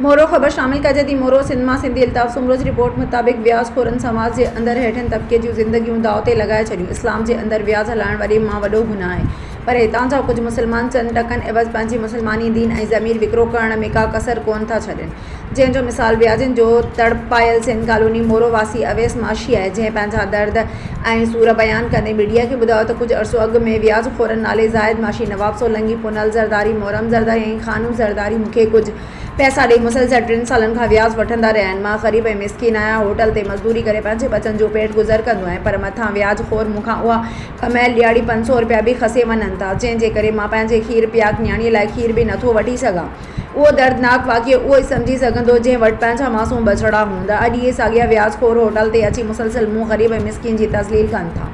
मोरो ख़बर शामिल कजे थी। मोरो सिंध मां सिंधी अल्ताफ़ सुमरोज रिपोर्ट मुताबिक़ व्याज खोरन समाज के अंदर हेठन तबके जूं ज़िंदगियूं दाव ते लगाए छॾियूं। इस्लाम के अंदर व्याज हलाइण वरी मां वॾो गुनाह है, पर हितां जा कुछ मुसलमान चंद टकन एवज़ पंहिंजी मुसलमानी दीन ऐं ज़मीर विकिरो करण में का कसर कोन था छॾनि, जंहिंजो मिसाल व्याजनि जो तड़पायल सिंध कॉलोनी मोरो वासी अवैस माशी है, जंहिं पंहिंजा दर्द ऐं सूर बयान कंदे मीडिया के ॿुधायो त कुछ अर्सो अॻु में व्याज खोरन नाले ज़ाहिद माशी, नवाब सोलंकी, पुनल ज़रदारी, मोहरम ज़रदारी ऐं खानू ज़रदारी मूंखे कुछ पैसा ॾेई मुसलसल 3 सालनि खां व्याज वठंदा रहिया आहिनि। मां ग़रीब ऐं मिसकिन आहियां, होटल ते मज़दूरी करे पंहिंजे बचनि जो पेट गुज़र कंदो आहियां, पर मथां व्याज खोर मूंखां उहा कमायल ॾियारी 500 रुपया बि खसे वञनि था, जंहिंजे करे मां पंहिंजे खीर पियाक न्याणीअ लाइ खीर बि नथो वठी सघां। उहो दर्दनाक वाक़ियो उहो ई सम्झी सघंदो जंहिं वटि पंहिंजा मासूम बछड़ा हूंदा। अॼु इहे साॻिया व्याजखोर होटल ते अची मुसलसल मूं ग़रीब ऐं मिसकिन जी तज़लील कनि था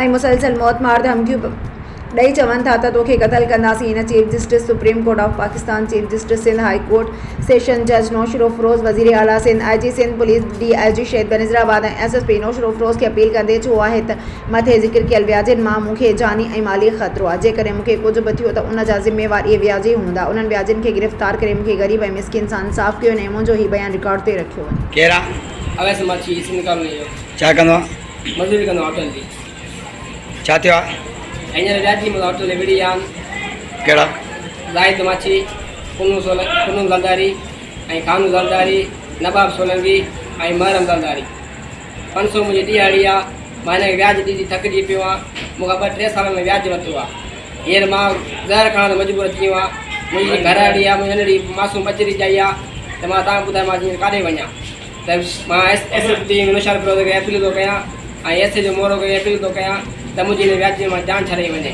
ऐं मुसलसल मौत मार धमकियूं ॾेई चवनि था त तोखे क़तल कंदासीं। हिन chief justice supreme court of Pakistan, chief justice Sindh high court, session जज नौशरो फ़िरोज़, वज़ीर आला Sindh, IG Sindh police, DIG Shaheed Benazirabad ऐं SSP नौशरो फ़िरोज़ खे अपील कंदे चयो आहे त मथे ज़िक्र कयल व्याजनि मां मूंखे जानी ऐं माली ख़तरो आहे। जेकॾहिं मूंखे कुझु बि थियो त उन जा ज़िम्मेवार इहे व्याज ई हूंदा। उन्हनि व्याजनि खे गिरफ़्तार करे मूंखे ग़रीब ऐं मिसकिन सां इंसाफ़ कयो ऐं मुंहिंजो ही बयान रिकॉर्ड ते रखियो वञे। कहिड़ा अवैस माछी सिंध कॉलोनी जो छा कंदो आहे? मज़दूरी कंदो आहे होटल जी। छा थियो आहे? हींअर व्याजी मतलब होटल विड़ी आहिनि। कहिड़ा? ज़ाहिद माछी, पुनू ज़रदारी ऐं खानू ज़रदारी, नवाब सोलंकी ऐं मोहरम ज़रदारी। 500 मुंहिंजी ॾियारी आहे। मां हिनखे व्याज ॾींदी थकिजी पियो आहे। मूंखां 2-3 साल में व्याज वरितो आहे। हींअर मां ज़हर खणण ते मजबूर थी वियो आहे। मुंहिंजी घरवारी आहे, मुंहिंजी नंढड़ी मासूम बचड़ी जाई आहे, त मां तव्हां ॿुधायो मां काॾे वञा। त मां SSP नौशरो फ़िरोज़ खे अपील थो कयां ऐं SA जो मोरो खे अपील थो कयां त मुंहिंजी हिन व्याज मां जान छॾे वञे।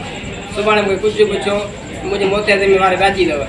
सुभाणे मूंखे कुझु पुछो, मुंहिंजी मौत जा ज़िम्मेवार व्याजी अथव।